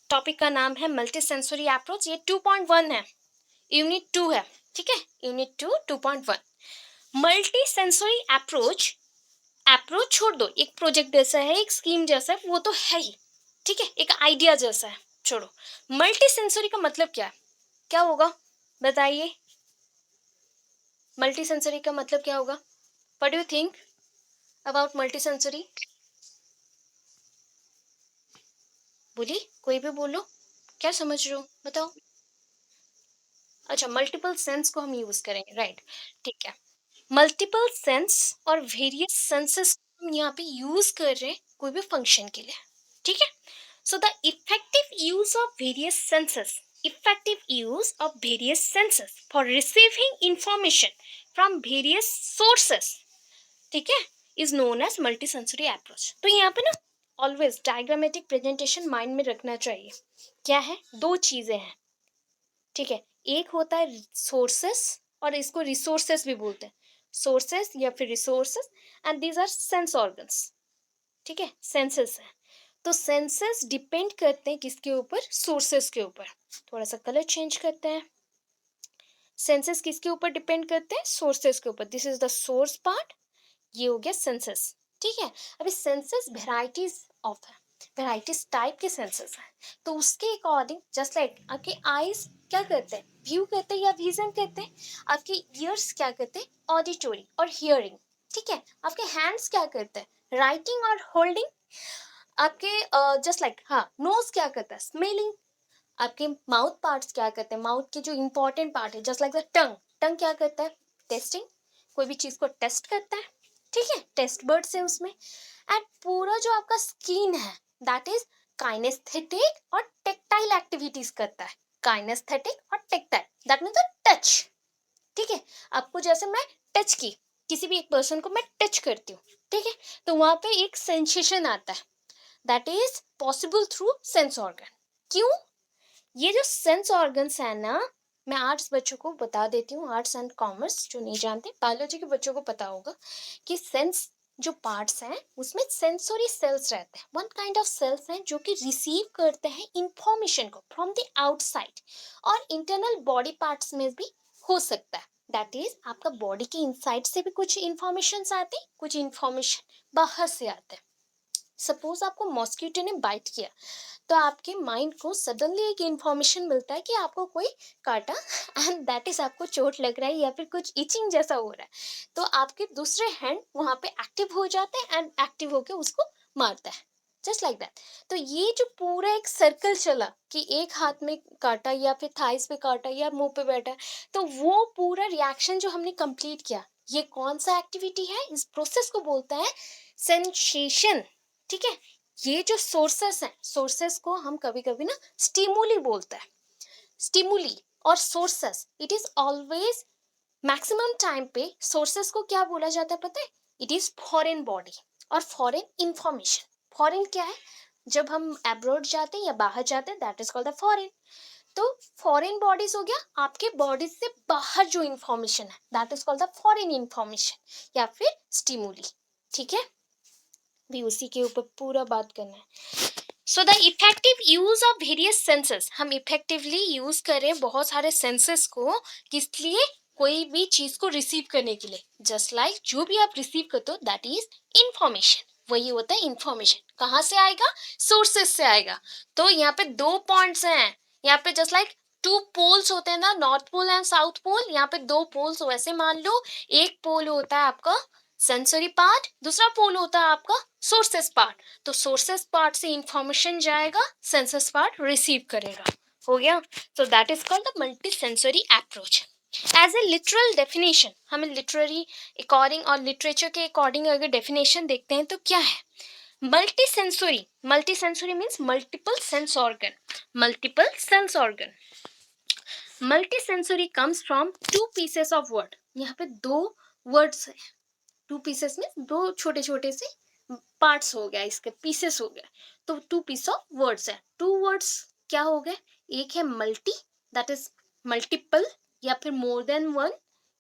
Topic का नाम है मल्टी सेंसरी अप्रोच। ये 2.1 है, यूनिट 2 है, ठीक है, unit 2 2.1। Multi sensory approach, approach छोड़ दो, एक प्रोजेक्ट जैसा है, एक स्कीम जैसा है, वो तो है ही, ठीक है, एक आइडिया जैसा है, छोड़ो। मल्टी सेंसरी का मतलब क्या है, क्या होगा बताइए? मल्टी सेंसरी का मतलब क्या होगा? What do you think about multi sensory? बोलिए, कोई भी बोलो, क्या समझ रहे हो बताओ। अच्छा, मल्टीपल सेंस को हम यूज करेंगे, राइट, ठीक है। मल्टीपल सेंस और वेरियस सेंसेस हम यहाँ पे यूज कर रहे हैं कोई भी फंक्शन के लिए, ठीक है। So the effective use of various senses, effective use of various senses for receiving information from various sources, ठीक है, is known as multi sensory approach. तो यहाँ पे ना ऑलवेज डायग्रामेटिक प्रेजेंटेशन माइंड में रखना चाहिए। क्या है? दो चीजें हैं, ठीक है। एक होता है सोर्सेस और इसको रिसोर्सेस भी बोलते हैं, सोर्सेस या फिर resources, and these are sense organs, ठीक है, सेंसेस है। तो सेंसेस डिपेंड करते हैं किसके ऊपर? सोर्सेस के ऊपर। थोड़ा सा कलर चेंज करते हैं। सेंसेस किसके ऊपर डिपेंड करते हैं? सोर्सेस के ऊपर। This is the source part, ये हो गया सेंसेस, ठीक है। अभी सेंसेस वेराइटीज ऑफ है, वेराइटीज टाइप के सेंसेस हैं, तो उसके अकॉर्डिंग जस्ट लाइक आपके आईज क्या करते हैं? व्यू करते हैं या विजन करते हैं। आपके ईयर्स क्या करते हैं? ऑडिटोरी और हियरिंग, ठीक है। आपके हैंड्स क्या करते हैं? राइटिंग और होल्डिंग। आपके जस्ट लाइक हाँ, नोज क्या करता है? स्मेलिंग। आपके माउथ पार्ट्स क्या करते हैं? माउथ के जो इंपॉर्टेंट पार्ट है, जस्ट लाइक द टंग, टंग क्या करता है? टेस्टिंग, कोई भी चीज को टेस्ट करता है, ठीक है, टेस्ट बर्ड्स है उसमें। एंड पूरा जो आपका स्किन है दैट इज काइनेस्थेटिक और टेक्टाइल एक्टिविटीज करता है। काइनेस्थेटिक और टेक्टाइल, दैट मीन्स टच, ठीक है। आपको जैसे मैं टच की, किसी भी एक पर्सन को मैं टच करती हूँ, ठीक है, तो वहां पे एक सेंसेशन आता है, that is possible through sense organ. क्यों? ये जो सेंस ऑर्गन्स है ना, मैं आर्ट्स बच्चों को बता देती हूँ, आर्ट्स एंड कॉमर्स जो नहीं जानते, बायोलॉजी के बच्चों को पता होगा कि सेंस जो पार्ट्स हैं उसमें सेंसोरी सेल्स रहते हैं। वन काइंड ऑफ सेल्स हैं जो कि रिसीव करते हैं इंफॉर्मेशन को फ्रॉम द आउटसाइड, और इंटरनल बॉडी पार्ट्स में भी हो सकता है। दैट इज आपका बॉडी के इनसाइड से भी कुछ इंफॉर्मेशन आती, कुछ इंफॉर्मेशन बाहर से आते हैं। सपोज आपको मॉस्किटो ने बाइट किया, तो आपके माइंड को सडनली एक इंफॉर्मेशन मिलता है कि आपको कोई काटा, एंड दैट इज आपको चोट लग रहा है या फिर कुछ इचिंग जैसा हो रहा है, तो आपके दूसरे हैंड वहां पे एक्टिव हो जाते हैं एंड एक्टिव होके उसको मारता है, जस्ट लाइक दैट। तो ये जो पूरा एक सर्कल चला कि एक हाथ में काटा या फिर थाइस पे काटा या मुंह पे बैठा, तो वो पूरा रिएक्शन जो हमने कंप्लीट किया, ये कौन सा एक्टिविटी है? इस प्रोसेस को बोलते हैं सेंसेशन, ठीक है। ये जो सोर्सेस हैं, सोर्सेस को हम कभी कभी ना स्टिमुली बोलते हैं, स्टिमुली और sources, it is always maximum time पे सोर्सेस को क्या बोला जाता है पता है? इट इज फॉरेन बॉडी और फॉरेन इंफॉर्मेशन। फॉरेन क्या है? जब हम एब्रोड जाते हैं या बाहर जाते हैं, that is called the foreign. तो फॉरेन बॉडीज हो गया आपके बॉडी से बाहर जो इंफॉर्मेशन है, that is called the foreign information या फिर स्टिमुली, ठीक है। भी उसी के ऊपर पूरा बात करना है। So the effective use of various senses, हम इफेक्टिवली यूज करें बहुत सारे सेंसेस को, किस लिए? कोई भी चीज को रिसीव करने के लिए। जस्ट लाइक जो भी आप रिसीव करते हो दैट इज इंफॉर्मेशन, वही होता है इंफॉर्मेशन। कहाँ से आएगा? सोर्सेस से आएगा। तो यहाँ पे दो पॉइंट्स हैं, यहाँ पे जस्ट लाइक टू पोल्स होते हैं ना, north pole and south pole, यहाँ पे दो पोल्स वैसे मान लो। एक पोल होता है आपका सेंसरी पार्ट, दूसरा पोल होता है आपका सोर्सेस पार्ट। तो सोर्सेस पार्ट से इंफॉर्मेशन जाएगा, सेंसस पार्ट रिसीव करेगा, हो गया। तो that is called the multi sensory approach. As a literal definition, हमें लिटरेरी अकॉर्डिंग और लिटरेचर के अकॉर्डिंग अगर डेफिनेशन देखते हैं तो क्या है? Multi sensory, multi sensory means multiple sense organ, multiple sense organ. Multi sensory comes from two pieces of word, यहाँ पे दो वर्ड्स है, टू पीसेस में दो छोटे छोटे से पार्ट्स हो गया, इसके पीसेस हो गया, तो टू पीस ऑफ वर्ड्स है। टू वर्ड्स क्या हो गए? एक है मल्टी, दैट इज मल्टीपल या फिर मोर देन वन,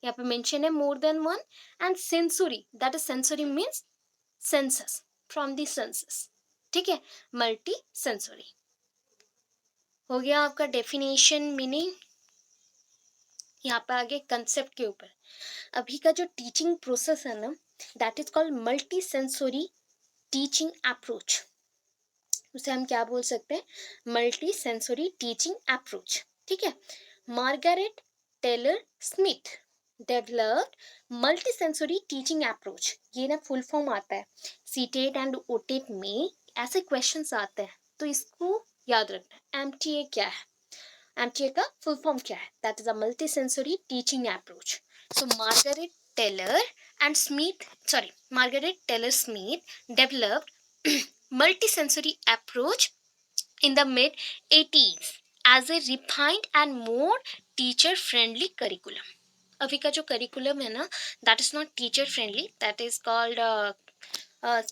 यहाँ पे मेंशन है more than one, and sensory, that is sensory means census, from the census, ठीक है, मल्टी सेंसरी। हो गया आपका डेफिनेशन मीनिंग। यहाँ पे आगे कंसेप्ट के ऊपर, अभी का जो टीचिंग प्रोसेस है ना, that is called multi sensory teaching approach. उसे हम क्या बोल सकते हैं, मल्टी सेंसोरी टीचिंग अप्रोच। ठीक है, Margaret Taylor Smith developed multi sensory teaching approach. ये ना फुल फॉर्म आता है, सीटेट एंड ओटेट में ऐसे क्वेश्चंस आते हैं, तो इसको याद रखना। एमटीए क्या है, एमटीए का फुल फॉर्म क्या है, that is a multi sensory teaching approach. So Margaret Taylor and Smith, sorry, Margaret Taylor Smith developed multisensory approach in the mid 80s as a refined and more teacher friendly curriculum. अभी का जो curriculum है ना, that is not teacher friendly, that is called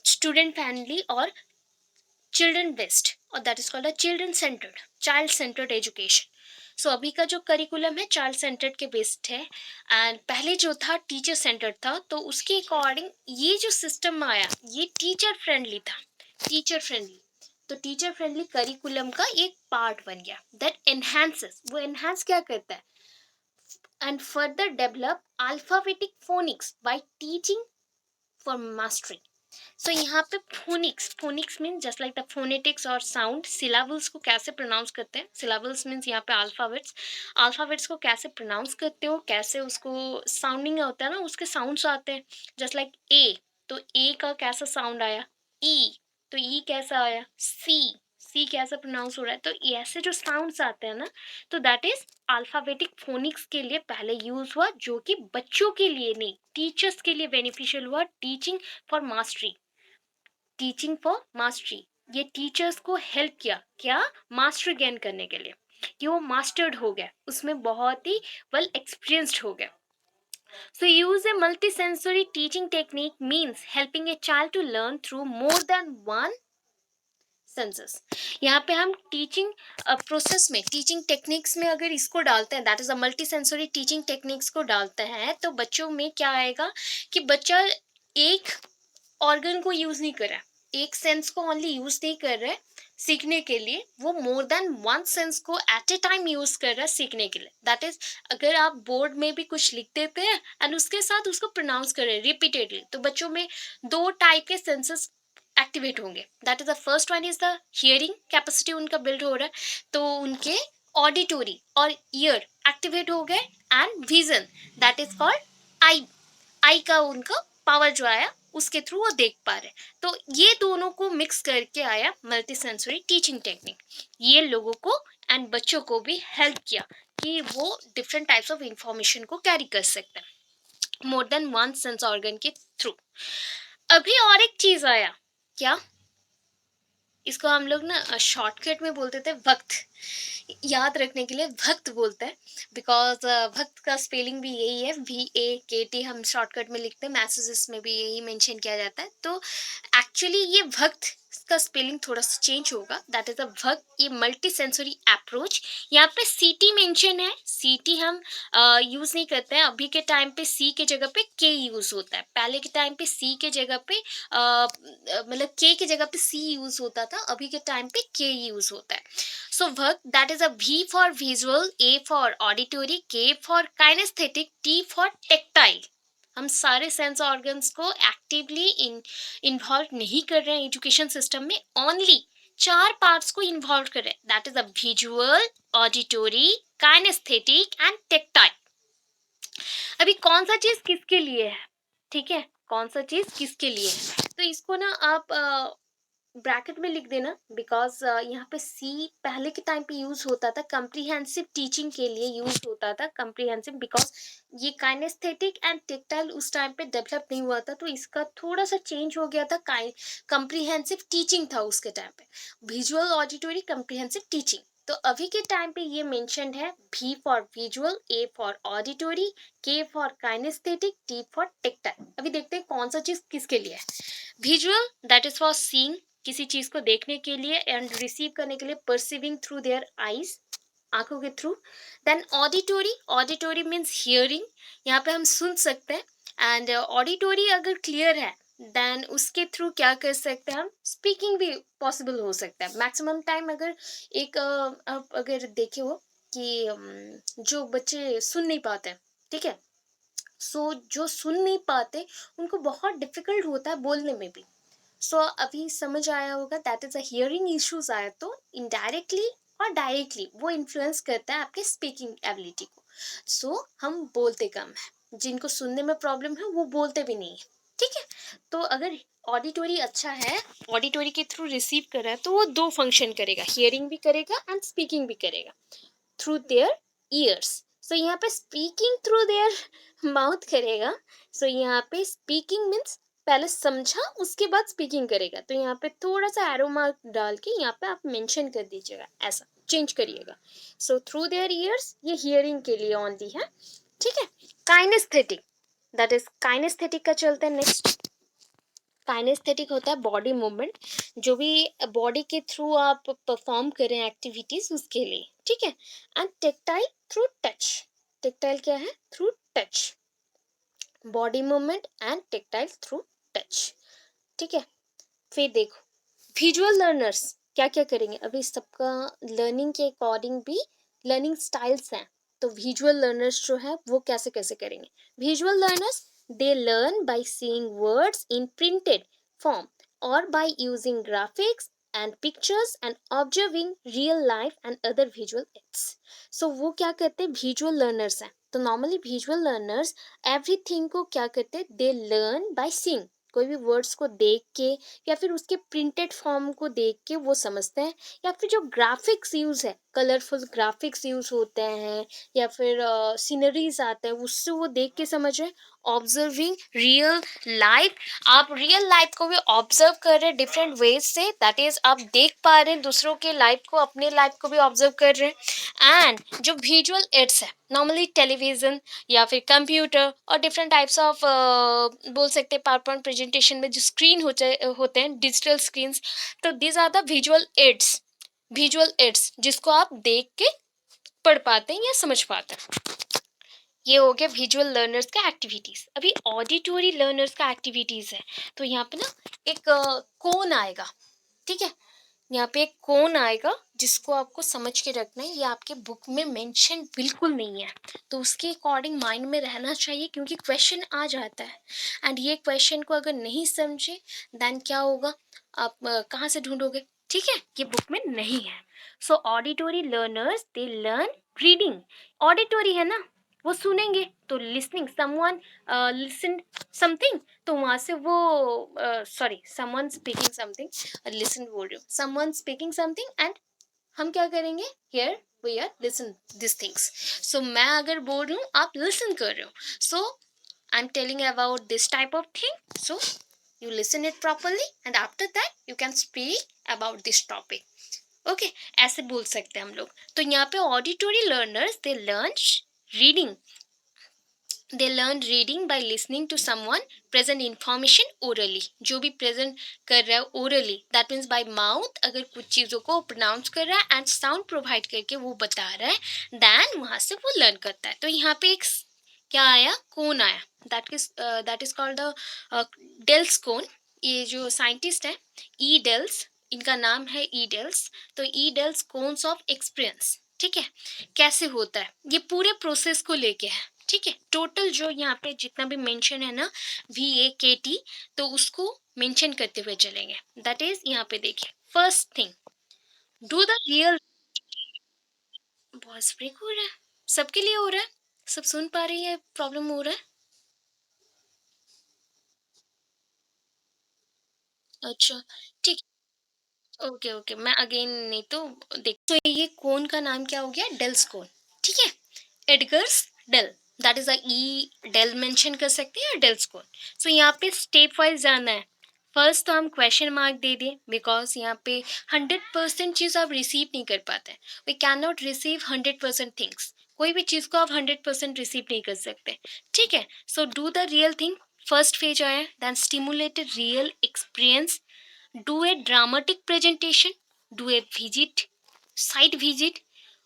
student friendly और children based, और that is called a children centred, child centred education. So अभी का जो करिकुलम है चाइल्ड सेंटर्ड के बेस्ड है, एंड पहले जो था टीचर सेंटर्ड था, तो उसके अकॉर्डिंग ये जो सिस्टम आया ये टीचर फ्रेंडली था, टीचर फ्रेंडली। तो टीचर फ्रेंडली करिकुलम का एक पार्ट बन गया, दैट एनहांसेस, वो एनहांस क्या करता है, and further develop alphabetic phonics by teaching for mastery. So यहाँ पे phonics, phonics mean just like the phonetics और साउंड, सिलाबल्स को कैसे प्रोनाउंस करते हैं, सिलाबल्स मीन्स यहाँ पे अल्फाबेट्स, अल्फाबेट्स को कैसे प्रोनाउंस करते हो, कैसे उसको साउंडिंग होता है ना, उसके साउंड्स आते हैं, जस्ट लाइक ए, तो ए का कैसा साउंड आया, ई, तो ई कैसा आया, सी, सी कैसा प्रोनाउंस हो रहा है, तो ऐसे जो साउंड्स आते हैं ना, तो दैट इज अल्फाबेटिक फोनिक्स के लिए पहले यूज हुआ, जो कि बच्चों के लिए नहीं टीचर्स के लिए बेनिफिशियल हुआ, teaching for mastery, teaching for mastery. ये टीचर्स को हेल्प किया, क्या, मास्टरी गेन करने के लिए, कि वो मास्टर्ड हो गया, उसमें बहुत ही वेल एक्सपीरियंस्ड हो गया। So use a multisensory teaching technique means helping a child to learn through more than one senses. यहाँ पे हम टीचिंग प्रोसेस में, टीचिंग टेक्निक्स में अगर इसको डालते हैं, that is a multi sensory teaching techniques को डालते हैं, तो बच्चों में क्या आएगा कि बच्चा एक ऑर्गन को यूज नहीं कर रहा है, एक सेंस को ओनली यूज नहीं कर रहा है सीखने के लिए, वो मोर देन वन सेंस को एट ए टाइम यूज कर रहा है सीखने के लिए। दैट इज, अगर आप बोर्ड में भी कुछ लिख देते हैं एंड उसके साथ उसको प्रोनाउंस कर रहे हैं रिपीटेडली, तो बच्चों में दो टाइप के सेंसेस एक्टिवेट होंगे। That is the first one is the hearing capacity उनका बिल्ड हो रहा है, तो उनके ऑडिटोरी और ईयर एक्टिवेट हो गए, and vision, that is called eye, eye का उनका पावर जो आया उसके थ्रू वो देख पा रहे। तो ये दोनों को मिक्स करके आया मल्टी सेंसरी टीचिंग टेक्निक। ये लोगों को एंड बच्चों को भी हेल्प किया कि वो डिफरेंट टाइप्स ऑफ इंफॉर्मेशन को कैरी कर सकते हैं more than one sense organ के थ्रू। अभी और एक चीज आया, क्या, इसको हम लोग ना शॉर्टकट में बोलते थे वक्त, याद रखने के लिए वक्त बोलते हैं, बिकॉज वक्त का स्पेलिंग भी यही है, VAKT, हम शॉर्टकट में लिखते हैं, मैसेजेस में भी यही मेंशन किया जाता है। तो एक्चुअली ये वक्त का स्पेलिंग थोड़ा सा चेंज होगा, दैट इज अ वक्त, ये मल्टी सेंसरी अप्रोच। यहाँ पे सीटी मेंशन है, सीटी हम यूज नहीं करते हैं, अभी के टाइम पे सी के जगह पे के यूज होता है, पहले के टाइम पे सी के जगह पे मतलब के जगह पे सी यूज होता था, अभी के टाइम पे के यूज होता है। So work, that is a V for visual, A for auditory, K for kinaesthetic, T for tactile. हम सारे सेंस ऑर्गन्स को एक्टिवली इन्वॉल्व नहीं कर रहे हैं एजुकेशन सिस्टम में, ओनली चार पार्ट्स को इन्वॉल्व कर रहे हैं, that is a visual, auditory, kinaesthetic and tactile. अभी कौन सा चीज किसके लिए है, ठीक है, कौन सा चीज किसके लिए है, तो इसको ना आप ब्रैकेट में लिख देना, बिकॉज यहाँ पे सी पहले के टाइम पे यूज होता था, कम्प्रीहेंसिव टीचिंग के लिए यूज होता था, कम्प्रीहेंसिव, बिकॉज ये काइनेस्थेटिक एंड टेक्टाइल उस टाइम पे डेवलप नहीं हुआ था, तो इसका थोड़ा सा चेंज हो गया था, कम्प्रीहेंसिव टीचिंग था उसके टाइम पे, विजुअल, ऑडिटोरी, कम्प्रीहेंसिव टीचिंग। तो अभी के टाइम पे ये मेंशन्ड है, V for visual, A for auditory, K for kinaesthetic, T for tactile. अभी देखते हैं कौन सा चीज किसके लिए है। Visual, that is for seeing, किसी चीज को देखने के लिए, एंड रिसीव करने के लिए, परसीविंग थ्रू देयर आईज, आंखों के through. Then auditory, auditory means hearing, यहाँ पे हम सुन सकते हैं, एंड ऑडिटोरी अगर क्लियर है देन उसके थ्रू क्या कर सकते हैं हम, स्पीकिंग भी पॉसिबल हो सकता है मैक्सिमम टाइम। अगर एक आप अगर देखे हो कि जो बच्चे सुन नहीं पाते हैं, ठीक है, सो जो सुन नहीं पाते उनको बहुत डिफिकल्ट होता है बोलने में भी। सो अभी समझ आया होगा, that is a hearing issues आया तो इनडायरेक्टली और डायरेक्टली वो इन्फ्लुएंस करता है आपके स्पीकिंग एबिलिटी को। सो हम बोलते कम है, जिनको सुनने में प्रॉब्लम है वो बोलते भी नहीं है, ठीक है। तो अगर ऑडिटोरी अच्छा है, ऑडिटोरी के थ्रू रिसीव कर रहा है, तो वो दो फंक्शन करेगा, हियरिंग भी करेगा एंड स्पीकिंग भी करेगा थ्रू देयर ईयर्स। सो यहाँ पे स्पीकिंग थ्रू देयर माउथ करेगा। सो यहाँ पे स्पीकिंग मीन्स पहले समझा उसके बाद स्पीकिंग करेगा, तो यहाँ पे थोड़ा सा एरो मार्क डाल के यहाँ पे आप मेंशन कर दीजिएगा, ऐसा चेंज करिएगा। सो थ्रू देयर ईयर्स ये हियरिंग के लिए ओनली है, ठीक है। काइनेस्थेटिक, दैट इज काइनेस्थेटिक का चलते हैं नेक्स्ट। काइनेस्थेटिक होता है बॉडी मूवमेंट, जो भी बॉडी के थ्रू आप परफॉर्म करें एक्टिविटीज उसके लिए, ठीक है। And tactile through touch, tactile क्या है, through touch, body movement and tactile through touch, ठीक है। फिर देखो विजुअल लर्नर्स क्या क्या करेंगे, अभी सबका लर्निंग के अकॉर्डिंग भी लर्निंग स्टाइल्स हैं। तो विजुअल लर्नर्स जो है वो कैसे कैसे करेंगे, visual learners they learn by seeing words in printed form और by using graphics and pictures and observing real life and other visual aids. So वो क्या करते हैं, विजुअल लर्नर्स हैं। तो नॉर्मली विजुअल लर्नर्स एवरीथिंग को क्या करते हैं, दे लर्न बाय सीइंग, कोई भी वर्ड्स को देख के या फिर उसके प्रिंटेड फॉर्म को देख के वो समझते हैं, या फिर जो ग्राफिक्स यूज है, कलरफुल ग्राफिक्स यूज होते हैं, या फिर सीनरीज आते हैं, उससे वो देख के समझ रहे हैं। ऑब्जर्विंग रियल लाइफ, आप रियल लाइफ को भी ऑब्जर्व कर रहे हैं डिफरेंट वेज से, दैट इज आप देख पा रहे हैं दूसरों के लाइफ को, अपने लाइफ को भी ऑब्जर्व कर रहे हैं। एंड जो विजुअल एड्स है, नॉर्मली टेलीविजन या फिर कंप्यूटर और डिफरेंट टाइप्स ऑफ बोल सकते हैं पावर पॉइंट प्रेजेंटेशन में जो स्क्रीन होते हैं डिजिटल स्क्रीन्स, तो these are the visual aids, visual aids जिसको आप देख के पढ़ पाते हैं या समझ पाते हैं। ये हो गया विजुअल लर्नर्स का एक्टिविटीज। अभी ऑडिटोरी लर्नर्स का एक्टिविटीज है, तो यहाँ पे ना एक कोन आएगा, ठीक है, यहाँ पे एक कोन आएगा जिसको आपको समझ के रखना है, ये आपके बुक में मेंशन बिल्कुल नहीं है, तो उसके अकॉर्डिंग माइंड में रहना चाहिए क्योंकि क्वेश्चन आ जाता है। एंड ये क्वेश्चन को अगर नहीं समझे देन क्या होगा, आप कहाँ से ढूंढोगे, ठीक है, ये बुक में नहीं है। So auditory learners they learn reading, auditory है ना, वो सुनेंगे, तो लिसनिंग, समवन लिसन समथिंग, तो वहां से वो sorry someone speaking something, listen बोल रही हूँ, समवन स्पीकिंग समथिंग एंड हम क्या करेंगे, here we are listen this things. So मैं अगर बोल रही हूँ आप लिसन कर रहे हो, so I am telling about this type of thing, so you listen it properly and after that you can speak about this topic, okay, ऐसे बोल सकते हैं हम लोग। तो यहाँ पे auditory learners they learn reading, they learn reading by listening to someone present information orally, जो भी प्रेजेंट कर रहा है orally, that means by mouth, अगर कुछ चीज़ों को प्रोनाउंस कर रहा है एंड साउंड प्रोवाइड करके वो बता रहा है, देन वहाँ से वो लर्न करता है। तो यहाँ पे एक क्या आया, कोन आया, that is called the Dale's cone. ये जो साइंटिस्ट है ई डेल्स, इनका नाम है ई डेल्स, तो ई डेल्स कोन्स ऑफ एक्सपीरियंस, ठीक है, कैसे होता है ये पूरे प्रोसेस को लेके है, ठीक है। टोटल जो यहाँ पे जितना भी मेंशन है ना VAKT, तो उसको मेंशन करते हुए चलेंगे, दैट इज यहाँ पे देखिए first thing, do the real, voice break हो रहा है, सबके लिए हो रहा है, सब सुन पा रही है, प्रॉब्लम हो रहा है, अच्छा ठीक, ओके ओके, मैं अगेन नहीं तो देख, तो ये कोन का नाम क्या हो गया, डेल्स कोन, ठीक है, Edgar's Dale, that is a E Dale mention कर सकते हैं या डेल्स कोन। सो यहाँ पे स्टेप वाइज जाना है, फर्स्ट तो हम क्वेश्चन मार्क दे दें बिकॉज यहाँ पे 100% चीज़ आप रिसीव नहीं कर पाते हैं, we can not receive 100% things, कोई भी चीज़ को आप 100% रिसीव नहीं कर सकते, ठीक है। So do the real thing, first phase आया, then stimulated real experience, do a dramatic presentation, do a visit, site visit,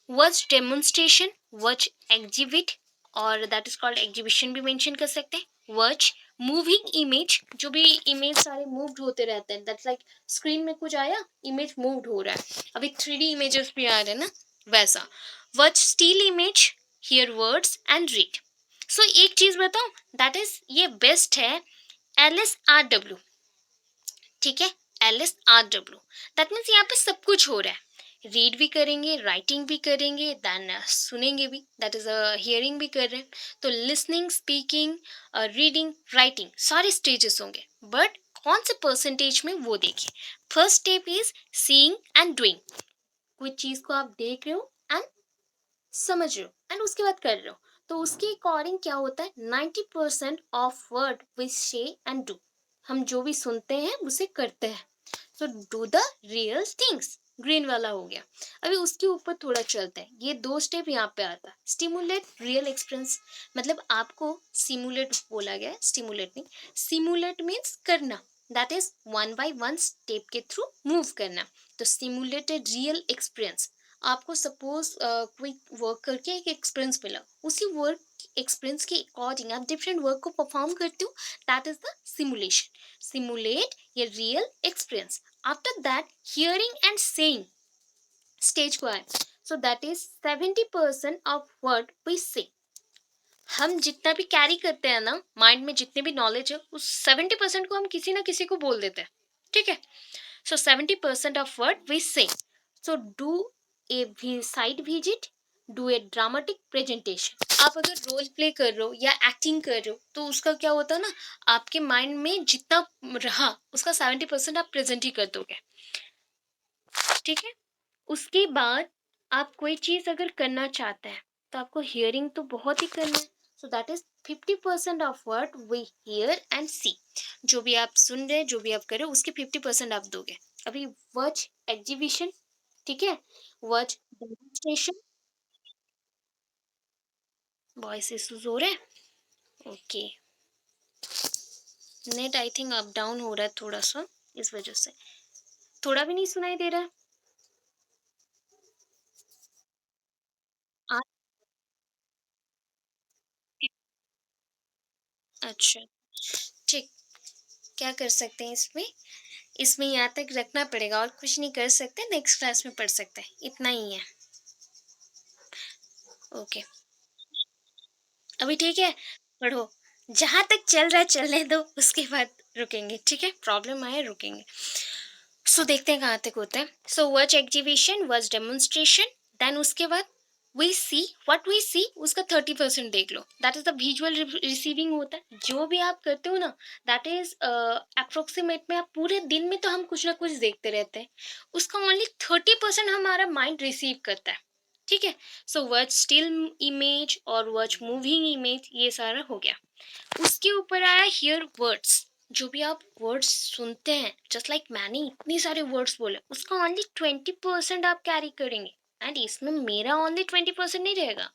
watch demonstration, watch exhibit, और that is called exhibition भी mention कर सकते हैं, watch मूविंग इमेज, जो भी image सारे moved होते रहते हैं, दैट्स लाइक स्क्रीन में कुछ आया, इमेज मूव्ड हो रहा है, अभी 3D इमेजेस भी आ रहे हैं ना, वैसा। Watch still image, hear words and read. So एक चीज बताऊं, दैट इज ये बेस्ट है LSRW, ठीक है, LSRW। दैट मीन्स यहाँ पे सब कुछ हो रहा है, रीड भी करेंगे, राइटिंग भी करेंगे, देन सुनेंगे भी, दैट इज हियरिंग भी कर रहे हैं। तो लिसनिंग, स्पीकिंग, रीडिंग, राइटिंग सारे स्टेजेस होंगे, बट कौन से परसेंटेज में वो देखिए। First step is seeing and doing, कोई चीज को आप देख रहे हो एंड समझ रहे हो एंड उसके बाद कर रहे हो, तो उसके अकॉर्डिंग क्या होता है, 90% ऑफ वर्ड वी से एंड डू, हम जो भी सुनते हैं उसे करते हैं। सो do the real things, green वाला हो गया। अभी उसके ऊपर थोड़ा चलते हैं, ये 2 स्टेप यहाँ पे आता है। स्टिमुलेट रियल एक्सपीरियंस, मतलब आपको सिमुलेट बोला गया है, स्टिमुलेट नहीं, सिमुलेट मीन्स करना, that is one by one step के थ्रू मूव करना। तो स्टिमुलेटेड रियल एक्सपीरियंस, आपको सपोज कोई वर्क करके एक एक्सपीरियंस मिला, उसी वर्क एक्सपीरियंस के अकॉर्डिंग आप डिफरेंट वर्क को परफॉर्म करते हो, that is the simulation. Simulate ये real experience. After that hearing and saying stage को आए, so that is 70% of word we say. हम जितना भी कैरी करते हैं ना माइंड में, जितने भी नॉलेज है, उस 70% को हम किसी ना किसी को बोल देते हैं, ठीक है। सो 70% ऑफ वर्ड वी से। So do a site visit, do a dramatic presentation. आप अगर रोल प्ले कर रहे हो या एक्टिंग कर रहे हो, तो उसका क्या होता है ना, आपके माइंड में जितना रहा उसका 70% आप प्रेजेंट ही कर दोगे, ठीक है। उसके बाद आप कोई चीज अगर करना चाहते हैं, तो आपको हियरिंग तो बहुत ही करना है, so that is 50% of word we hear and see. जो भी आप सुन रहे हैं, जो भी आप कर रहे हो, उसके 50% आप दोगे। अभी वॉच एग्जीबिशन, ठीक है, वॉच डेमोन्स्ट्रेशन। वॉइस इश्यूज हो रहे हैं, okay. Net I think up down हो रहा है थोड़ा सा, इस वजह से थोड़ा भी नहीं सुनाई दे रहा है। आ- अच्छा, ठीक, क्या कर सकते हैं इसमें, इसमें यहाँ तक रखना पड़ेगा, और कुछ नहीं कर सकते, नेक्स्ट क्लास में पढ़ सकते हैं, इतना ही है। ओके, अभी ठीक है, पढ़ो, जहां तक चल रहा है चलने दो, उसके बाद रुकेंगे, ठीक है, प्रॉब्लम आए रुकेंगे। सो देखते हैं कहाँ तक होता है। So watch exhibition, watch demonstration, then उसके बाद we see, what we see उसका 30% देख लो, that is the visual receiving होता है। जो भी आप करते हो ना, दैट इज अप्रोक्सीमेट में, आप पूरे दिन में तो हम कुछ ना कुछ देखते रहते हैं, उसका ओनली 30% हमारा माइंड रिसीव करता है, ठीक है। सो वॉच स्टिल इमेज और वॉच मूविंग इमेज, ये सारा हो गया। उसके ऊपर आया हियर वर्ड्स, जो भी आप वर्ड्स सुनते हैं, जस्ट लाइक मैंने इतने सारे वर्ड्स बोले, उसका ओनली 20% आप कैरी करेंगे, एंड इसमें मेरा ओनली 20% नहीं रहेगा।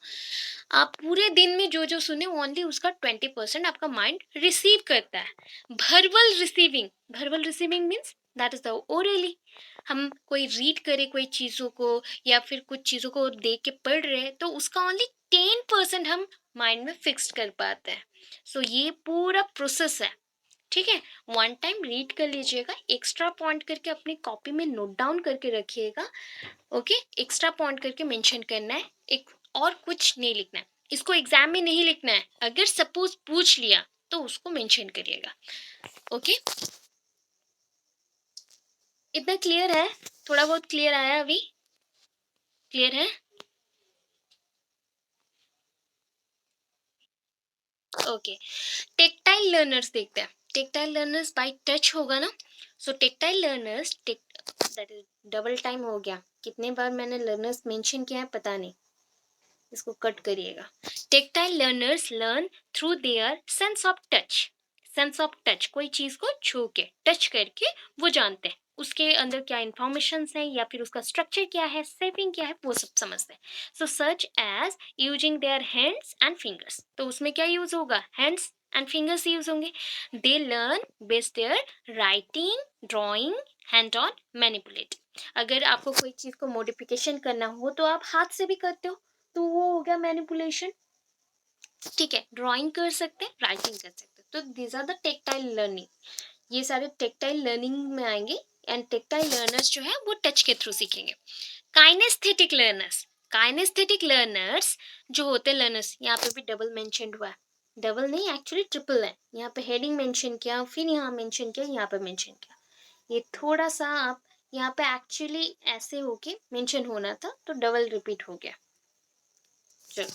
आप पूरे दिन में जो जो सुने, ओनली उसका 20% आपका माइंड रिसीव करता है। Verbal receiving means that is the orally, हम कोई रीड करें कोई चीज़ों को, या फिर कुछ चीज़ों को देख के पढ़ रहे हैं, तो उसका ओनली 10% हम माइंड में फिक्स्ड कर पाते हैं। सो ये पूरा प्रोसेस है, ठीक है। वन टाइम रीड कर लीजिएगा, एक्स्ट्रा पॉइंट करके अपनी कॉपी में नोट डाउन करके रखिएगा, ओके। एक्स्ट्रा पॉइंट करके मेंशन करना है, एक और कुछ नहीं लिखना है, इसको एग्जाम में नहीं लिखना है, अगर सपोज पूछ लिया तो उसको मेंशन करिएगा, ओके। इतना क्लियर है, थोड़ा बहुत क्लियर आया अभी, क्लियर है, ओके। टेक्टाइल लर्नर्स देखते हैं, टेक्टाइल लर्नर्स बाय टच होगा ना। So tactile learners, that is double time हो गया, कितने बार मैंने लर्नर्स मेंशन किया है पता नहीं, इसको कट करिएगा। Tactile learners learn through their sense of touch. Sense of touch, कोई चीज को छू के, टच करके वो जानते हैं उसके अंदर क्या इंफॉर्मेशन है, या फिर उसका स्ट्रक्चर क्या है, शेपिंग क्या है, वो सब समझते हैं। So such as using their hands and fingers, तो उसमें क्या यूज होगा, हैंड्स एंड फिंगर्स यूज होंगे। They learn base there writing, drawing, hand on, manipulate. अगर आपको कोई चीज को मॉडिफिकेशन करना हो, तो आप हाथ से भी करते हो, तो वो हो गया मैनिपुलेशन, ठीक है। ड्राइंग कर सकते हैं, राइटिंग कर सकते हैं, तो these are the tactile learning, ये सारे टेक्टाइल लर्निंग में आएंगे। एंड टेक्टाइल लर्नर्स जो है वो टच के थ्रू सीखेंगे। काइनेस्थेटिक लर्नर्स, काइनेस्थेटिक लर्नर्स जो होते हैं लर्नर्स, यहाँ पे भी डबल मेंशन हुआ है, डबल नहीं एक्चुअली ट्रिपल है, यहाँ पे हेडिंग मेंशन किया, फिर यहाँ मेंशन किया, यहाँ पे मेंशन किया, ये थोड़ा सा आप यहाँ पे एक्चुअली ऐसे होके मेंशन होना था तो डबल रिपीट हो गया। चलो,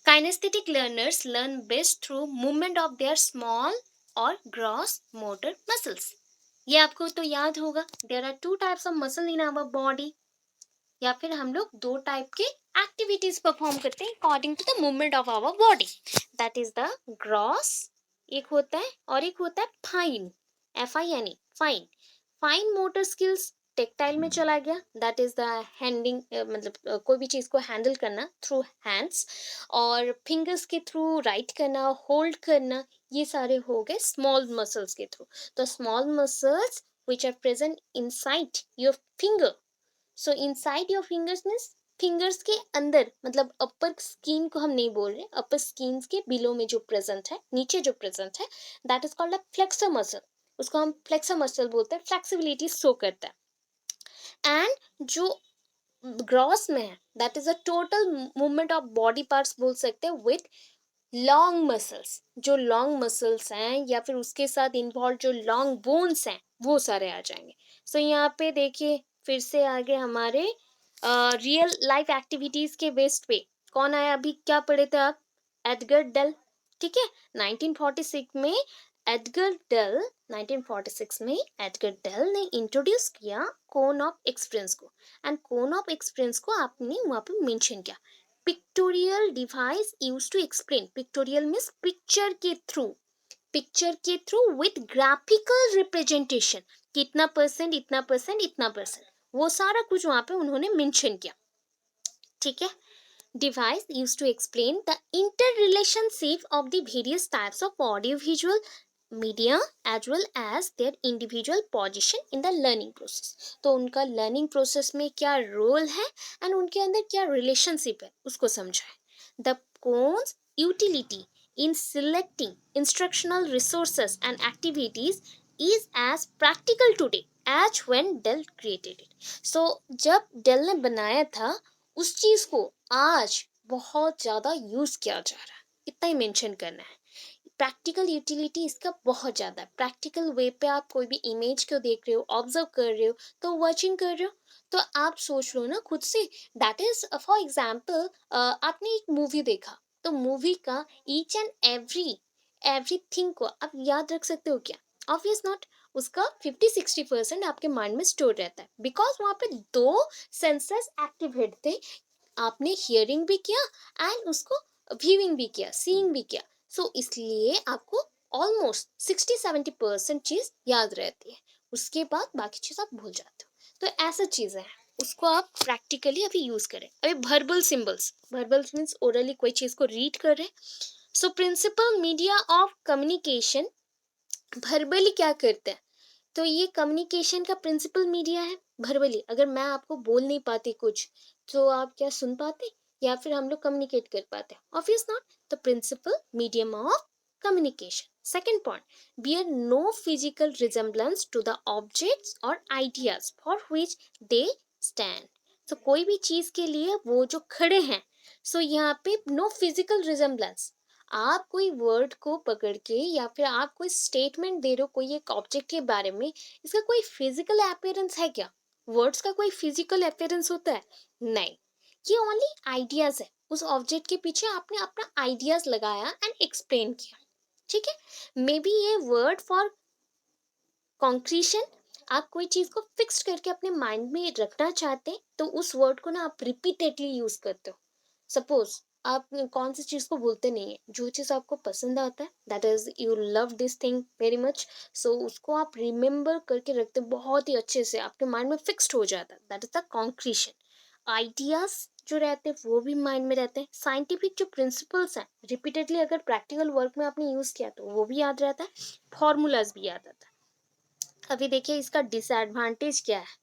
kinaesthetic learners learn best through movement of their small और ग्रॉस मोटर मसल्स। ये आपको तो याद होगा, there are two types of muscle in our body, या फिर हम लोग दो टाइप के एक्टिविटीज परफॉर्म करते हैं according to the movement of our body, that is the gross एक होता है और एक होता है fine, FINE, fine. Fine motor skills tactile में चला गया, दैट इज द हैंडिंग, मतलब कोई भी चीज को हैंडल करना थ्रू हैंड्स, और फिंगर्स के थ्रू राइट करना, होल्ड करना, ये सारे हो गए स्मॉल मसल्स के थ्रू। तो small muscles which are present inside your finger, so inside your fingers means fingers के अंदर, मतलब अपर स्किन को हम नहीं बोल रहे, अपर स्किन के बिलो में जो प्रेजेंट है, नीचे जो प्रेजेंट है, that is called a flexor muscle, उसको हम फ्लेक्सर मसल बोलते हैं, फ्लेक्सिबिलिटी शो करता है। एंड जो ग्रॉस में है that is a total movement of body parts बोल सकते हैं विथ लॉन्ग मसल्स, जो लॉन्ग मसल्स हैं या फिर उसके साथ इन्वॉल्व जो लॉन्ग बोन्स हैं वो सारे आ जाएंगे। सो यहाँ पे देखिए फिर से आगे हमारे रियल लाइफ एक्टिविटीज के बेस पे कौन आया, अभी क्या पढ़े थे आप, एडगर डेल, ठीक है। 1946 में एडगर डेल 1946 में एडगर डेल ने इंट्रोड्यूस किया कोन ऑफ एक्सपीरियंस को, एंड कोन ऑफ एक्सपीरियंस को आपने वहां पे मेंशन किया, pictorial device use to explain, pictorial means picture के थ्रू, पिक्चर के थ्रू विथ ग्राफिकल रिप्रेजेंटेशन, कितना परसेंट इतना परसेंट इतना परसेंट, वो सारा कुछ वहां पे उन्होंने मेंशन किया, ठीक है। Device use to explain the interrelationship of the various types of audiovisual media as well as their individual position in the learning process, तो उनका लर्निंग प्रोसेस में क्या रोल है एंड उनके अंदर क्या रिलेशनशिप है उसको समझाएं। The cons utility in selecting instructional resources and activities is as practical today as when Dell created it. So जब डेल ने बनाया था उस चीज को आज बहुत ज्यादा यूज किया जा रहा है, इतना ही मेंशन करना है। प्रैक्टिकल यूटिलिटी इसका बहुत ज्यादा है, प्रैक्टिकल वे पे आप कोई भी इमेज को देख रहे हो, ऑब्जर्व कर रहे हो, तो वॉचिंग कर रहे हो, तो आप सोच लो ना खुद से, दैट इज फॉर एग्जाम्पल आपने एक मूवी देखा, तो मूवी का ईच एंड एवरीथिंग को आप याद रख सकते हो क्या, ऑब्वियस नॉट, उसका 50-60% आपके माइंड में स्टोर रहता है, बिकॉज वहाँ पे दो सेंसेस एक्टिवेट थे, आपने हियरिंग भी किया एंड उसको व्यूइंग भी किया, सीइंग भी किया, सो इसलिए आपको ऑलमोस्ट 60-70% चीज याद रहती है, उसके बाद बाकी चीज आप भूल जाते हो, तो ऐसा चीजें हैं, उसको आप प्रैक्टिकली अभी यूज करें। अभी verbal symbols, verbals means orally कोई चीज को रीड कर रहे, so principle media of communication, verbally क्या करते हैं, तो ये कम्युनिकेशन का प्रिंसिपल मीडिया है वर्बली, अगर मैं आपको बोल नहीं पाती कुछ तो आप क्या सुन पाते या फिर हम लोग कम्युनिकेट कर पाते, obvious not, the principle medium of communication. Second point, bear no physical resemblance to the objects और ideas for which they stand, तो कोई भी चीज के लिए वो जो खड़े हैं, सो यहाँ पे नो फिजिकल रिजेम्बलेंस, आप कोई वर्ड को पकड़ के या फिर आप कोई स्टेटमेंट दे रहे हो कोई एक ऑब्जेक्ट के बारे में, इसका कोई फिजिकल अपीयरेंस है क्या, वर्ड्स का कोई फिजिकल अपीयरेंस होता है, नहीं, ये ओनली आइडियाज है, उस ऑब्जेक्ट के पीछे आपने अपना आइडियाज लगाया एंड एक्सप्लेन किया, ठीक है। मे बी ये वर्ड फॉर कॉन्क्रीशन, आप कोई चीज को फिक्स करके अपने माइंड में रखना चाहते हैं तो उस वर्ड को ना आप रिपीटेडली यूज करते हो, सपोज आप कौन सी चीज को बोलते नहीं है, जो चीज आपको पसंद आता है, that is you love this thing very much, so उसको आप रिमेम्बर करके रखते हो बहुत ही अच्छे से, आपके माइंड में फिक्स्ड हो जाता है, दैट इज द कॉन्क्रीशन। आइडियाज जो रहते हैं वो भी माइंड में रहते हैं, साइंटिफिक जो प्रिंसिपल्स हैं रिपीटेडली अगर प्रैक्टिकल वर्क में आपने यूज किया तो वो भी याद रहता है, फॉर्मूलाज भी याद आता है। अभी देखिए इसका डिसएडवांटेज क्या है,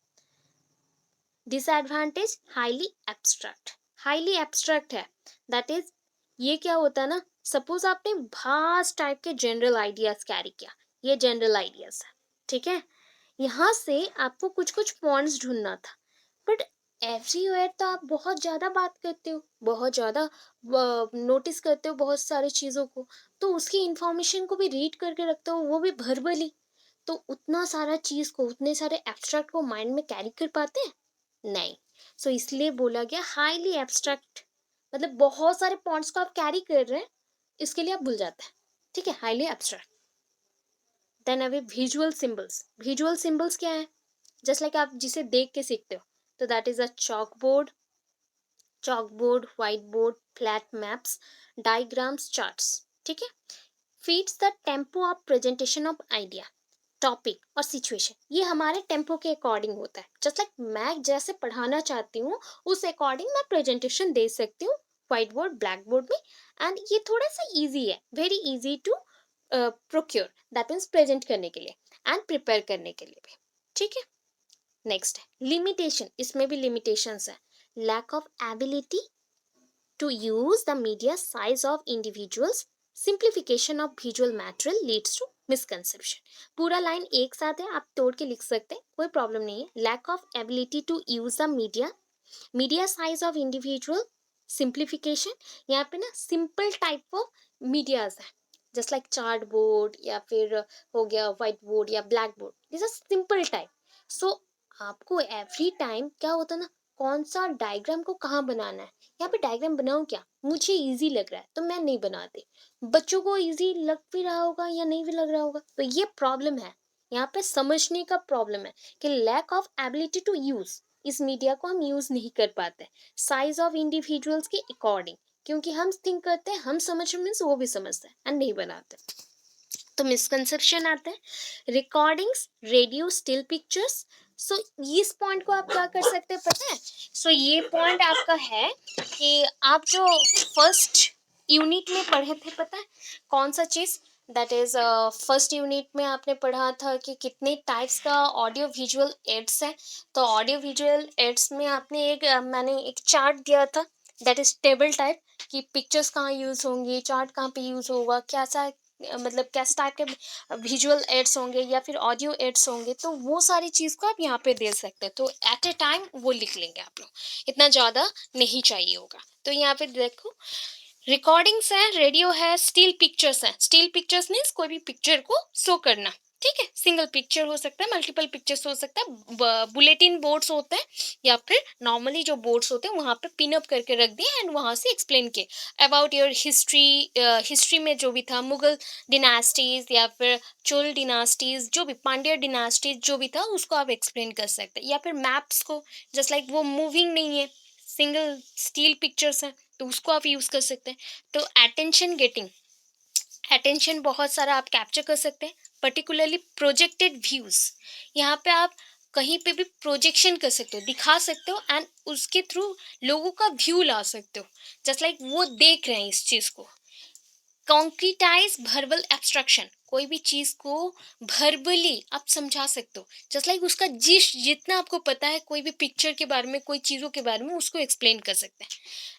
disadvantage highly abstract, highly abstract है, दैट इज ये क्या होता है ना, सपोज आपने भास्ट टाइप के जनरल आइडियाज कैरी किया, ये जनरल आइडियाज है, ठीक है। यहाँ से आपको कुछ कुछ पॉइंट्स ढूंढना था, बट एवरीवेयर तो आप बहुत ज़्यादा बात करते हो, बहुत ज़्यादा नोटिस करते हो बहुत सारी चीज़ों को, तो उसकी इंफॉर्मेशन को भी रीड करके रखते हो, वो भी भरभली। तो उतना सारा चीज़ को, उतने सारे एब्स्ट्रैक्ट को माइंड में कैरी कर पाते हैं? नहीं। सो इसलिए बोला गया हाईली एब्स्ट्रैक्ट, मतलब बहुत सारे पॉइंट्स को आप कैरी कर रहे हैं, इसके लिए आप भूल जाते हैं, ठीक है, हाईली एब्स्ट्रैक्ट। देन अभी विजुअल सिंबल्स, विजुअल सिंबल्स क्या है? जस्ट लाइक आप जिसे देख के सीखते हो, तो that is a chalkboard, chalkboard, white board, flat maps, diagrams, charts, ठीक है। Feeds the tempo of presentation of idea, topic और सिचुएशन, ये हमारे टेम्पो के अकॉर्डिंग होता है। जस्ट लाइक मैं जैसे पढ़ाना चाहती हूँ उस अकॉर्डिंग मैं प्रेजेंटेशन दे सकती हूँ व्हाइट बोर्ड, ब्लैक बोर्ड में। एंड ये थोड़ा सा इजी है, very easy to procure, that means present करने के लिए एंड प्रिपेयर करने के लिए भी, ठीक है। नेक्स्ट है लिमिटेशन, इसमें भी लिमिटेशंस है। Lack of ability to use the media size of individuals, simplification of visual material leads to misconception। पूरा लाइन एक साथ है, आप तोड़ के लिख सकते हैं, कोई प्रॉब्लम नहीं है। Lack of ability to use the media, media size of individual, simplification, यहाँ पे ना सिंपल टाइप ऑफ मीडियाज है, जस्ट लाइक चार्ट बोर्ड या फिर हो गया व्हाइट बोर्ड या black board, this are simple type. So आपको एवरी टाइम क्या होता है ना, कौन सा डायग्राम को कहाँ बनाना है, यहाँ पे डायग्राम बनाऊं क्या, मुझे इजी लग रहा है तो मैं नहीं बनाती, बच्चों को इजी लग भी रहा होगा या नहीं भी लग रहा होगा, तो ये प्रॉब्लम है। यहाँ पे समझने का प्रॉब्लम है कि lack of ability to use, इस मीडिया को हम यूज नहीं कर पाते साइज ऑफ इंडिविजुअल्स के अकॉर्डिंग, क्योंकि हम थिंक करते हैं, हम समझ मीन्स वो भी समझते हैं एंड नहीं बनाते, तो मिसकंसेप्शन आते हैं। Recordings, radio, still pictures. So इस पॉइंट को आप क्या कर सकते हैं पता है? सो ये पॉइंट आपका है कि आप जो फर्स्ट यूनिट में पढ़े थे, पता है कौन सा चीज़? दैट इज फर्स्ट यूनिट में आपने पढ़ा था कि कितने टाइप्स का ऑडियो विजुअल एड्स है। तो ऑडियो विजुअल एड्स में आपने मैंने एक चार्ट दिया था, दैट इज टेबल टाइप, कि पिक्चर्स कहाँ यूज़ होंगी, चार्ट कहाँ पे यूज़ होगा, कैसा मतलब कैसे टाइप के विजुअल एड्स होंगे या फिर ऑडियो एड्स होंगे, तो वो सारी चीज़ को आप यहाँ पे दे सकते हैं। तो एट ए टाइम वो लिख लेंगे आप लोग, इतना ज़्यादा नहीं चाहिए होगा। तो यहाँ पे देखो रिकॉर्डिंग्स है, रेडियो है, स्टिल पिक्चर्स है। स्टिल पिक्चर्स मीन्स कोई भी पिक्चर को शो करना, ठीक है। सिंगल पिक्चर हो सकता है, मल्टीपल पिक्चर्स हो सकता है, बुलेटिन बोर्ड्स होते हैं या फिर नॉर्मली जो बोर्ड्स होते हैं वहाँ पे पिन अप करके रख दिए एंड वहाँ से एक्सप्लेन किए अबाउट योर हिस्ट्री, हिस्ट्री में जो भी था, मुगल डिनास्टीज या फिर चोल डिनास्टीज, जो भी पांड्या डिनास्टीज जो भी था उसको आप एक्सप्लेन कर सकते हैं। या फिर मैप्स को, जस्ट लाइक वो मूविंग नहीं है, सिंगल स्टील पिक्चर्स हैं, तो उसको आप यूज़ कर सकते हैं। तो अटेंशन गेटिंग, अटेंशन बहुत सारा आप कैप्चर कर सकते हैं, पर्टिकुलरली प्रोजेक्टेड व्यूज़, यहाँ पे आप कहीं पे भी प्रोजेक्शन कर सकते हो, दिखा सकते हो एंड उसके थ्रू लोगों का व्यू ला सकते हो, जस्ट लाइक वो देख रहे हैं इस चीज़ को। कॉन्क्रीटाइज वर्बल एब्स्ट्रक्शन, कोई भी चीज़ को वर्बली आप समझा सकते हो, जस्ट लाइक उसका जितना आपको पता है कोई भी पिक्चर के बारे में, कोई चीज़ों के बारे में, उसको एक्सप्लेन कर सकते हैं।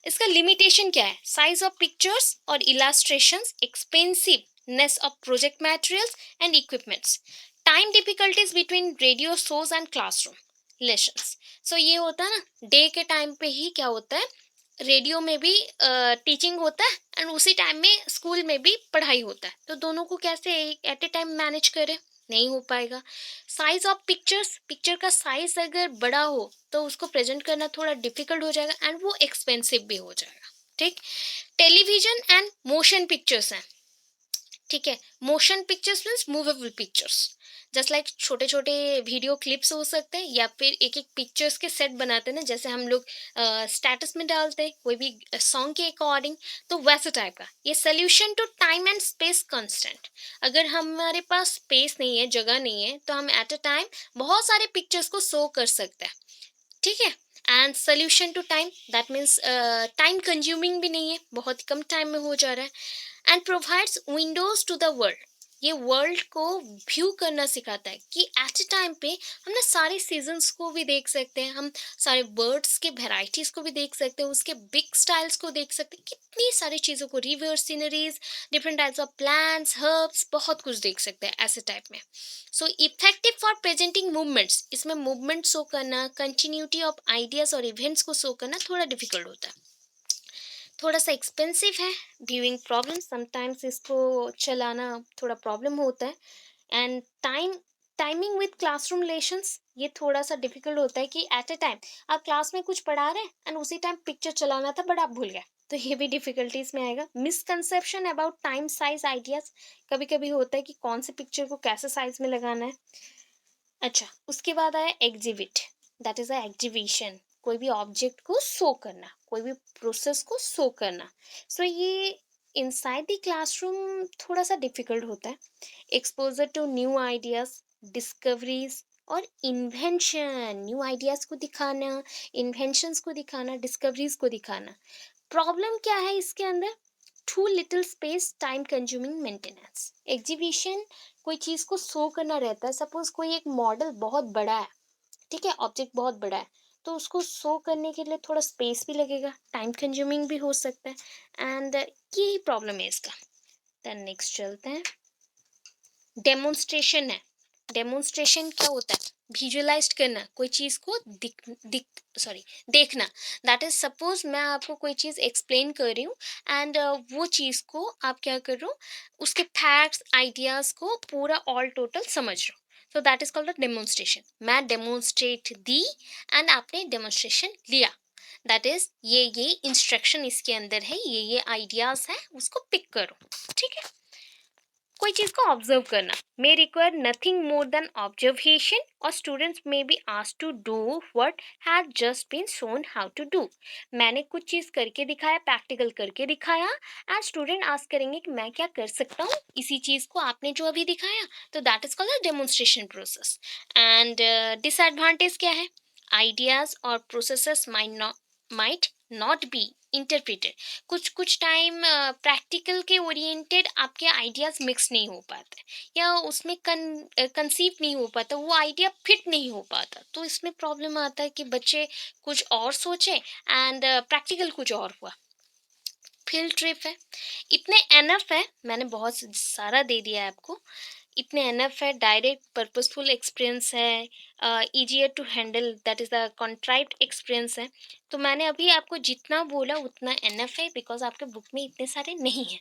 इसका लिमिटेशन क्या है? साइज ऑफ पिक्चर्स और illustrations, expensiveness of project materials and equipments, time difficulties between radio shows and classroom lessons. So ये होता है ना, डे के टाइम पे ही क्या होता है, रेडियो में भी टीचिंग होता है एंड उसी टाइम में स्कूल में भी पढ़ाई होता है, तो दोनों को कैसे एट ए टाइम मैनेज करें? नहीं हो पाएगा। साइज ऑफ पिक्चर्स, पिक्चर का साइज अगर बड़ा हो तो उसको प्रेजेंट करना थोड़ा डिफिकल्ट हो जाएगा एंड वो एक्सपेंसिव भी हो जाएगा, ठीक। टेलीविजन एंड मोशन पिक्चर्स हैं, ठीक है। Motion pictures means movable pictures, just like छोटे छोटे वीडियो क्लिप्स हो सकते हैं या फिर एक एक पिक्चर्स के सेट बनाते हैं ना, जैसे हम लोग स्टेटस में डालते हैं कोई भी सॉन्ग के अकॉर्डिंग, तो वैसे टाइप का। ये solution to time and space constant, अगर हमारे पास स्पेस नहीं है, जगह नहीं है, तो हम एट अ टाइम बहुत सारे पिक्चर्स को शो कर सकते हैं, ठीक है। And solution to time, that means time consuming भी नहीं है, बहुत कम टाइम में हो जा रहा है। And provides windows to the world, ये वर्ल्ड को व्यू करना सिखाता है कि एट अ टाइम पे हम ना सारे सीजन्स को भी देख सकते हैं, हम सारे बर्ड्स के वेराइटीज को भी देख सकते हैं, उसके बिग स्टाइल्स को देख सकते हैं, कितनी सारी चीज़ों को, river sceneries, different types of plants, herbs, बहुत कुछ देख सकते हैं ऐसे टाइप में। So effective for presenting movements, इसमें मूवमेंट शो करना, कंटिन्यूटी ऑफ आइडियाज और इवेंट्स को शो करना थोड़ा डिफिकल्ट होता है, थोड़ा सा एक्सपेंसिव है, व्यूइंग प्रॉब्लम समटाइम्स इसको चलाना थोड़ा प्रॉब्लम होता है, and timing with classroom relations, ये थोड़ा सा डिफिकल्ट होता है कि एट अ टाइम आप क्लास में कुछ पढ़ा रहे हैं एंड उसी टाइम पिक्चर चलाना था बट आप भूल गए, तो ये भी डिफिकल्टीज में आएगा। Misconception about time size ideas, कभी कभी होता है कि कौन से पिक्चर को कैसे साइज में लगाना है। अच्छा, उसके बाद आया exhibit, that is a exhibition, कोई भी ऑब्जेक्ट को शो करना, कोई भी प्रोसेस को शो करना। सो ये इनसाइड द क्लासरूम थोड़ा सा डिफिकल्ट होता है। Exposure to new ideas, discoveries और इन्वेंशन, न्यू आइडियाज को दिखाना, इन्वेंशंस को दिखाना, डिस्कवरीज को दिखाना। प्रॉब्लम क्या है इसके अंदर? Too little space, time consuming, maintenance. Exhibition कोई चीज को शो करना रहता है, सपोज कोई एक मॉडल बहुत बड़ा है, ठीक है, ऑब्जेक्ट बहुत बड़ा है, तो उसको शो करने के लिए थोड़ा स्पेस भी लगेगा, टाइम कंज्यूमिंग भी हो सकता है, एंड यही प्रॉब्लम है इसका। देन नेक्स्ट चलते हैं, डेमोन्स्ट्रेशन है। डेमोन्स्ट्रेशन क्या होता है? विजुअलाइज करना, कोई चीज को दिख दिख सॉरी देखना। दैट इज, सपोज मैं आपको कोई चीज एक्सप्लेन कर रही हूँ एंड वो चीज को आप क्या कर रहे हो, उसके फैक्ट्स आइडियाज को पूरा ऑल टोटल समझ रहे हो, सो दैट इज कॉल्ड डेमोन्स्ट्रेशन। मैं डेमोन्स्ट्रेट दी एंड आपने डेमोन्स्ट्रेशन लिया, दैट इज ये इंस्ट्रक्शन इसके अंदर है, ये आइडियाज है, उसको पिक करो, ठीक है। कोई चीज को ऑब्जर्व करना, may require nothing more than observation, और students may be asked to do what has just been shown how to do. मैंने कुछ चीज करके दिखाया, प्रैक्टिकल करके दिखाया, एंड स्टूडेंट आस्क करेंगे कि मैं क्या कर सकता हूँ इसी चीज को आपने जो अभी दिखाया, तो that is called the demonstration process. And disadvantage क्या है? आइडियाज और processes might not be interpreted, कुछ कुछ टाइम प्रैक्टिकल के ओरिएंटेड आपके आइडियाज मिक्स नहीं हो पाते, या उसमें कंसीव नहीं हो पाता, वो आइडिया फिट नहीं हो पाता, तो इसमें प्रॉब्लम आता है कि बच्चे कुछ और सोचे एंड प्रैक्टिकल कुछ और हुआ। फील्ड ट्रिप है, इतने एनफ है, मैंने बहुत सारा दे दिया है आपको, इतने एनफ है। डायरेक्ट पर्पसफुल एक्सपीरियंस है, easier to handle, that is the contrived experience है। तो मैंने अभी आपको जितना बोला उतना एनफ है, बिकॉज आपके बुक में इतने सारे नहीं हैं।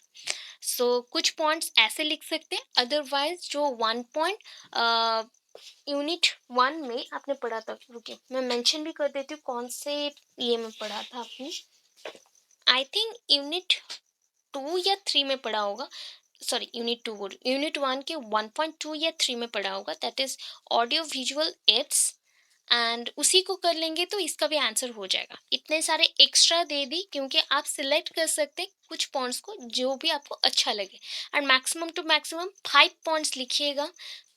सो कुछ पॉइंट्स ऐसे लिख सकते हैं, अदरवाइज जो 1 पॉइंट यूनिट 1 में आपने पढ़ा था, रुकिए मैं मेंशन भी कर देती हूँ कौन से ये में पढ़ा था आपने। आई थिंक यूनिट 2 या 3 में पढ़ा होगा, सॉरी यूनिट 2 बोल, यूनिट 1 के 1.2 या 3 में पढ़ा होगा, that is audio visual aids, and उसी को कर लेंगे तो इसका भी आंसर हो जाएगा। इतने सारे एक्स्ट्रा दे दी क्योंकि आप सिलेक्ट कर सकते हैं कुछ पॉइंट्स को जो भी आपको अच्छा लगे, and maximum to maximum 5 points लिखिएगा,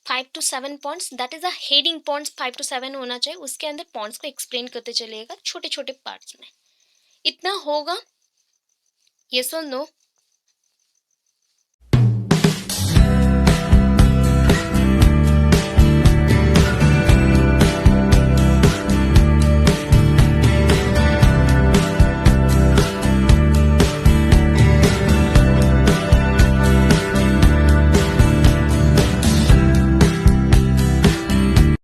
5 to 7 points, that is a heading points 5 to 7 होना चाहिए, उसके अंदर पॉइंट्स को एक्सप्लेन करते चलिएगा छोटे छोटे पार्ट्स में। इतना होगा, यस और नो?